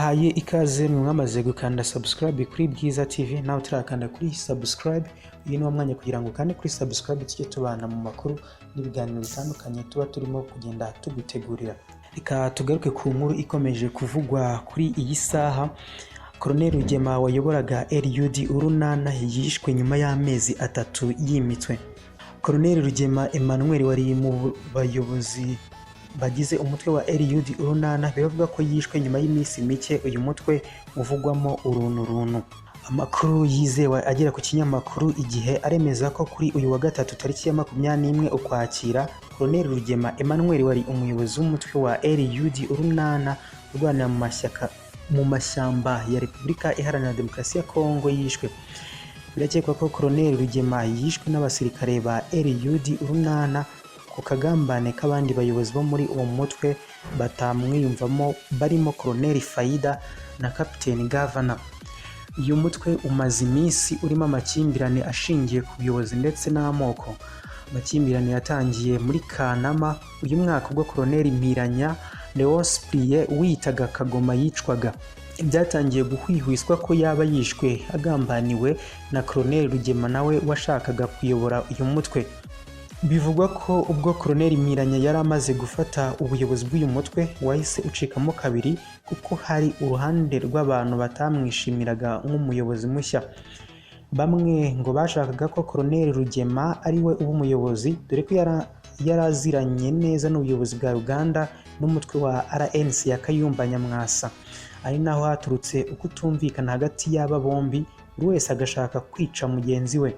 Mbahaye ikaze mwamaze gukanda subscribe kuri Bwiza TV nawe turakanda kuri subscribe. Uyu ni mwanya kugira ngo kandi kuri subscribe tujye tubana mu makuru n'ibiganiro bitandukanye tuba turimo kugenda tugutegurira. Reka tugaruke ku nkuru ikomeje kuvugwa kuri iyi saha. Colonel Rugema wayoboraga LUD urunana yishwe nyuma y'amezi 3 yimitwe. Colonel Rugema Emmanuel wari mu bayobozi bagize umutwe wa LUD urunana bivuga ko yishwe nyuma y'iminsi mike. Uyu mutwe uvugwamo uruntu. Amakuru yizewe agera ku kinyamakuru Igihe aremeza ko kuri uyu wa gatatu tariki ya 21 Ukwakira, Colonel Rugema Emmanuel wari umuyobozi w'umutwe wa LUD urunana urwanira mu mashyamba ya Repubulika Iharanira Demokarasi ya Kongo yishwe. Birakekwa ko Colonel Rugema yishwe n'abasirikare ba LUD urunana ku kagambane k'abandi bayobozi bo muri uwo mutwe batamwiyumvamo, barimo Colonel Faida na Captain Governor. Uyu mutwe umaze iminsi urimo amakimbirane ashingiye ku buyobozi ndetse n'amoko. Amakimbirane yatangiye muri Kanama uyu mwaka ubwo Colonel Mpiranya Leosprie witaga Kagoma yicwaga. Byatangiye guhwihwiswa ko yaba yishwe agambaniwe na Colonel Rugema nawe washakaga kuyobora uyu mutwe. Bivugwa ko ubwo Colonel Mpiranya yari amaze gufata ubuyobozi bw'uyu mutwe wahise ucikamo kabiri kuko hari uruhande rw'abantu batamwishimiraga nk'umuyobozi mushya. Bamwe ngo bashakaga ko Colonel Rugema ari we uba umuyobozi, dore ko yaraziranye neza n'ubuyobozi bwa Uganda n'umutwe wa RNC ya Kayumba Nyamwasa. Ari naho haturutse ukutumvikana hagati y'aba bombi, buri wese agashaka kwica mugenzi we.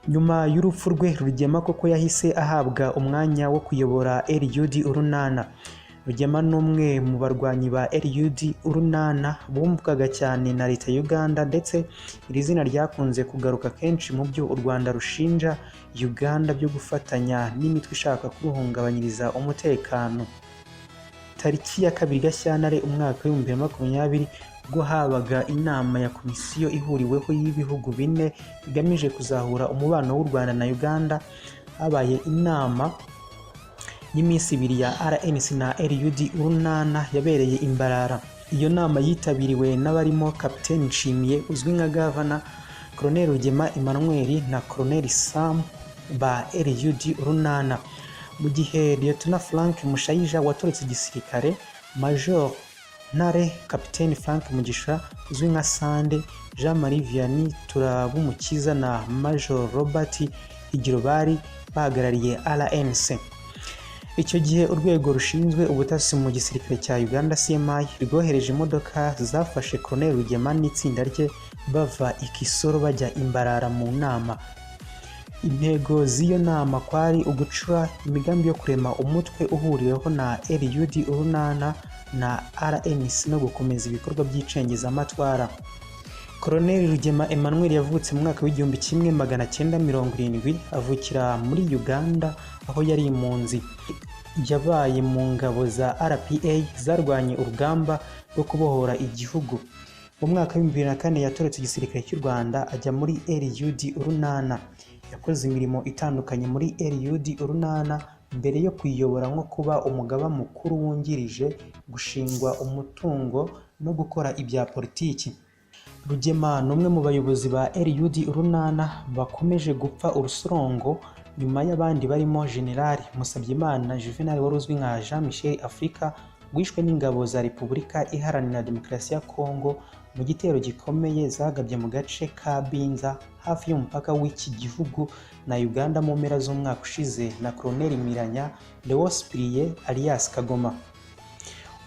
Nyuma y'urupfu rwe, Rugema koko yahise ahabwa umwanya wo kuyobora LUD urunana. Rugema n'umwe mu barwanyi ba LUD urunana bumvwaga cyane na leta ya Uganda, ndetse iri zina ryakunze kugaruka kenshi mu byo u Rwanda rushinja Uganda byo gufatanya n'imitwe ishaka kuruhungabanyiriza umutekano. Tariki ya 2 Gashyantare umwaka wa 2020 ubwo habaga inama ya komisiyo ihuriweho y'ibihugu bine bigamije kuzahura umubano w'u Rwanda na Uganda, habaye inama y'iminsi 2 ya RNC na LUD urunana yabereye Imbarara. Iyo nama yitabiriwe n'abarimo Captain Nshimiye uzwi nka Governor, Colonel Rugema Emmanuel na Colonel Sam ba LUD urunana, mu gihe Lieutenant Frank Mushayija watoretse igisirikare, Major Ntare, Captain Frank Mugisha uzwi nka Sande, Jean Marie Vianney Turabumukiza na Major Robert Higiro bari bahagarariye RNC. Icyo gihe urwego rushinzwe ubutasi mu gisirikare cya Uganda CMI rwohereje imodoka zafashe Colonel Rugema n'itsinda rye bava Ikisoro bajya Imbarara mu nama. Intego z'iyo nama kwari ugucura imigambi yo kurema umutwe uhuriweho na LUD urunana na RNC no gukomeza ibikorwa by'icengezamatwara. Colonel Rugema Emmanuel yavutse mu mwaka w'1970, avukira muri Uganda aho yari impunzi. Yabaye mu ngabo za RPA zarwanye urugamba rwo kubohora igihugu. Mu mwaka wa 2004 yatoretse igisirikare cy'u Rwanda ajya muri LUD urunana. Yakoze imirimo itandukanye muri LUD urunana mbere yo kuyobora nko kuba umugaba mukuru wungirije, gushingwa umutungo no gukora ibya politiki. Rugema n'umwe mu bayobozi ba LUD urunana bakomeje gupfa urusorongo nyuma y'abandi barimo General Musabyimana Juvenal wari uzwi nka Jean Michel Afrika, wishwe n'ingabo za Repubulika Iharanira Demokarasi ya Kongo mu gitero gikomeye zagabye mu gace ka Binza hafi y'umupaka w'iki gihugu na Uganda mu mpera z'umwaka ushize na Colonel Mpiranya Leosprie alias Kagoma.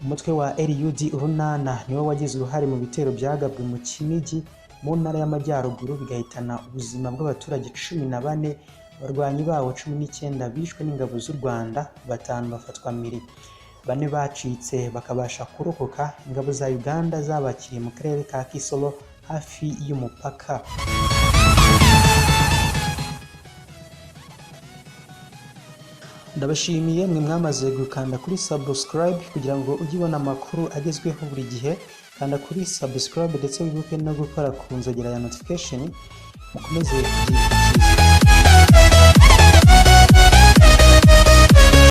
Umutwe wa LUD urunana niwe wagize uruhare mu bitero byagabwe mu Kinigi mu ntara y'Amajyaruguru bigahitana ubuzima bw'abaturage 14, abarwanyi bawo 19 bishwe n'ingabo z'u Rwanda, 5 bafatwa mpiri, 4 bacitse bakabasha kurokoka. Ingabo za Uganda zabakiriye mu karere ka Kisoro hafi y'umupaka. Ndabashimiye mwe mwamaze gukanda kuri subscribe kugira ngo ujye ubona amakuru agezweho buri gihe. Kanda kuri subscribe ndetse wibuke no gukora ku nzogera ya notification. Mukomeze kugira